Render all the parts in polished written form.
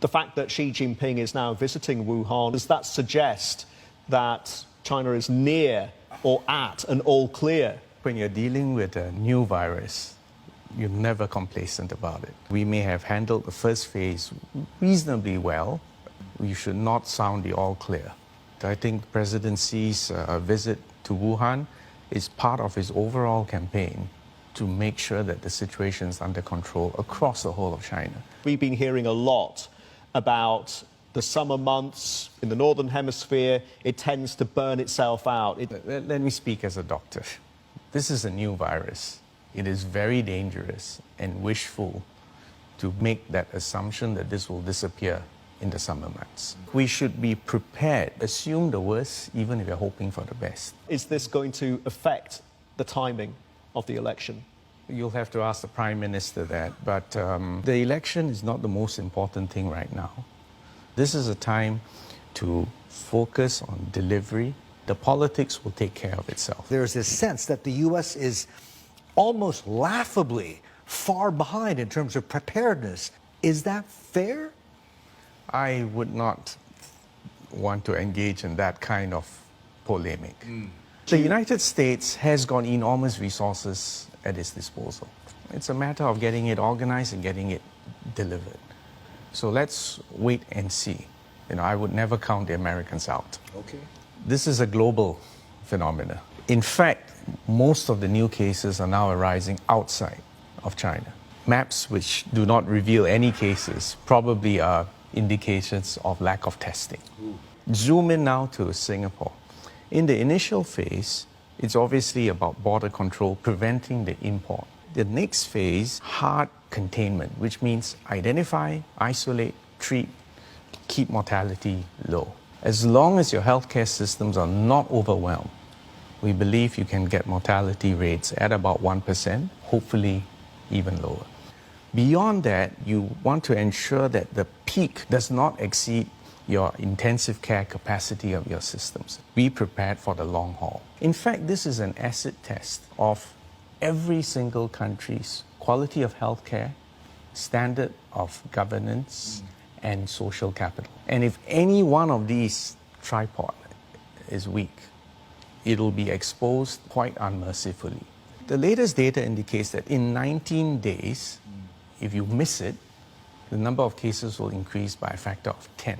The fact that Xi Jinping is now visiting Wuhan, does that suggest that China is near or at an all clear? When you're dealing with a new virus, you're never complacent about it. We may have handled the first phase reasonably well. We should not sound the all clear. I think the presidency's visit to Wuhan is part of his overall campaign to make sure that the situation is under control across the whole of China. We've been hearing a lot about the summer months in the Northern Hemisphere. It tends to burn itself out. Let me speak as a doctor. This is a new virus. It is very dangerous and wishful to make that assumption that this will disappear in the summer months. We should be prepared, assume the worst, even if we're hoping for the best. Is this going to affect the timing of the election? You'll have to ask the Prime Minister that, but the election is not the most important thing right now. This is a time to focus on delivery. The politics will take care of itself. There's this sense that the U.S. is almost laughably far behind in terms of preparedness. Is that fair? I would not want to engage in that kind of polemic. The United States has got enormous resources at its disposal. It's a matter of getting it organized and getting it delivered. So let's wait and see. I would never count the Americans out. Okay. This is a global phenomenon. In fact, most of the new cases are now arising outside of China. Maps which do not reveal any cases probably are indications of lack of testing. Zoom in now to Singapore. In the initial phase, it's obviously about border control, preventing the import. The next phase, hard containment, which means identify, isolate, treat, keep mortality low. As long as your healthcare systems are not overwhelmed, we believe you can get mortality rates at about 1%, hopefully even lower. Beyond that, you want to ensure that the peak does not exceed your intensive care capacity of your systems. Be prepared for the long haul. In fact, this is an acid test of every single country's quality of healthcare, standard of governance, and social capital. And if any one of these tripod is weak, it'll be exposed quite unmercifully. The latest data indicates that in 19 days, if you miss it, the number of cases will increase by a factor of 10.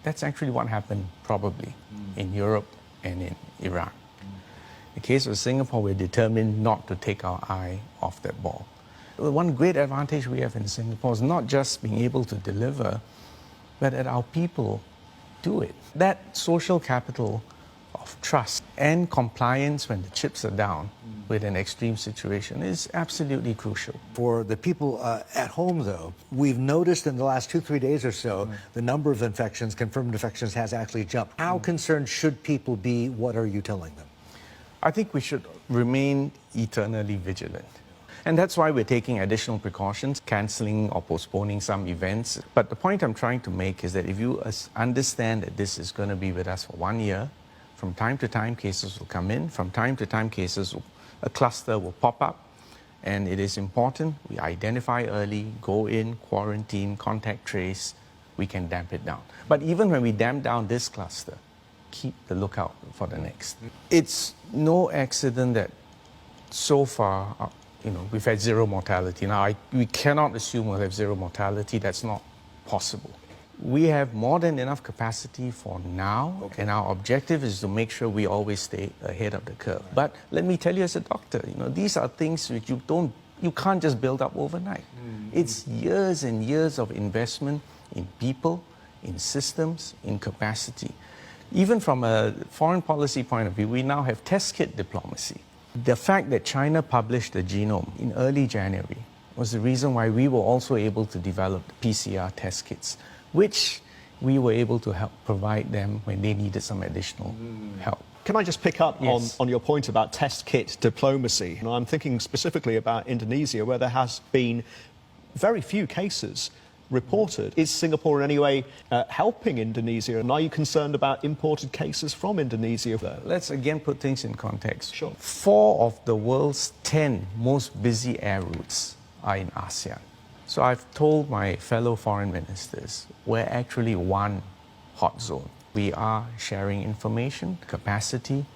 That's actually what happened probably in Europe and in Iran. In the case of Singapore, we're determined not to take our eye off that ball. One great advantage we have in Singapore is not just being able to deliver, but that our people do it. That social capital of trust and compliance when the chips are down with an extreme situation is absolutely crucial. For the people at home, though, we've noticed in the last 2-3 days or so, the number of infections, confirmed infections, has actually jumped. How concerned should people be? What are you telling them? I think we should remain eternally vigilant. And that's why we're taking additional precautions, canceling or postponing some events. But the point I'm trying to make is that if you understand that this is going to be with us for 1 year, from time to time cases will come in, from time to time a cluster will pop up, and it is important we identify early, go in, quarantine, contact trace, we can damp it down. But even when we damp down this cluster, keep the lookout for the next. It's no accident that so far, we've had zero mortality. Now, we cannot assume we'll have zero mortality. That's not possible. We have more than enough capacity for now, and our objective is to make sure we always stay ahead of the curve. But let me tell you as a doctor, these are things which you can't just build up overnight. It's years and years of investment in people, in systems, in capacity. Even from a foreign policy point of view, we now have test kit diplomacy. The fact that China published the genome in early January was the reason why we were also able to develop PCR test kits, which we were able to help provide them when they needed some additional help. Can I just pick up on your point about test kit diplomacy? I'm thinking specifically about Indonesia, where there has been very few cases reported. Is Singapore in any way helping Indonesia? And are you concerned about imported cases from Indonesia? Let's again put things in context. Sure. 4 of the world's 10 most busy air routes are in ASEAN. So I've told my fellow foreign ministers, we're actually one hot zone. We are sharing information, capacity,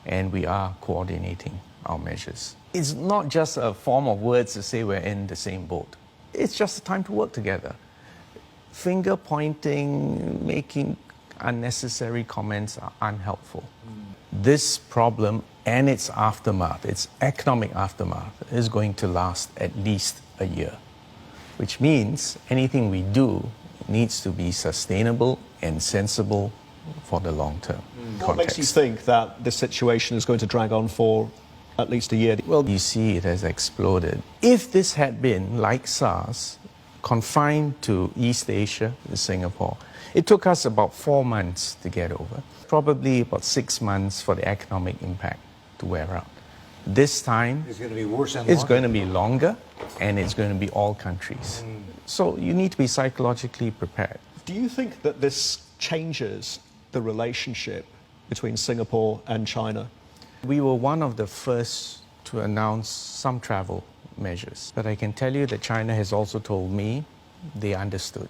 and we are coordinating our measures. It's not just a form of words to say we're in the same boat. It's just a time to work together. Finger pointing, making unnecessary comments are unhelpful. This problem and its aftermath, its economic aftermath, is going to last at least a year, which means anything we do needs to be sustainable and sensible for the long term. What makes you think that this situation is going to drag on for at least a year? Well, you see, it has exploded. If this had been, like SARS, confined to East Asia, to Singapore, it took us about 4 months to get over. Probably about 6 months for the economic impact to wear out. This time, It's going to be worse and it's longer. going to be longer, and it's going to be all countries. So you need to be psychologically prepared. Do you think that this changes the relationship between Singapore and China? We were one of the first to announce some travel measures, but I can tell you that China has also told me they understood.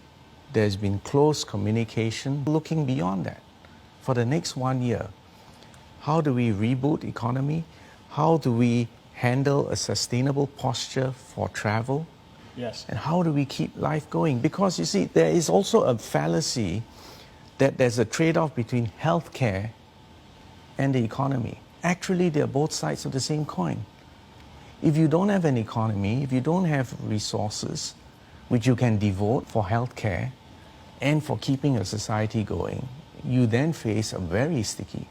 There's been close communication looking beyond that. For the next 1 year, how do we reboot economy? How do we handle a sustainable posture for travel? Yes. And how do we keep life going? Because you see, there is also a fallacy that there's a trade-off between healthcare and the economy. Actually, they're both sides of the same coin. If you don't have an economy, if you don't have resources which you can devote for healthcare and for keeping a society going, you then face a very sticky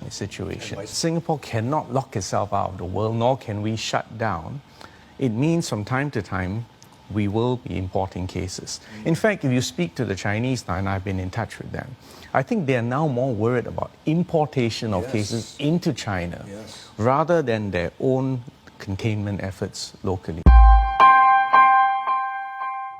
situation. Singapore cannot lock itself out of the world, nor can we shut down. It means from time to time, we will be importing cases. In fact, if you speak to the Chinese now, and I've been in touch with them, I think they are now more worried about importation of cases into China rather than their own containment efforts locally.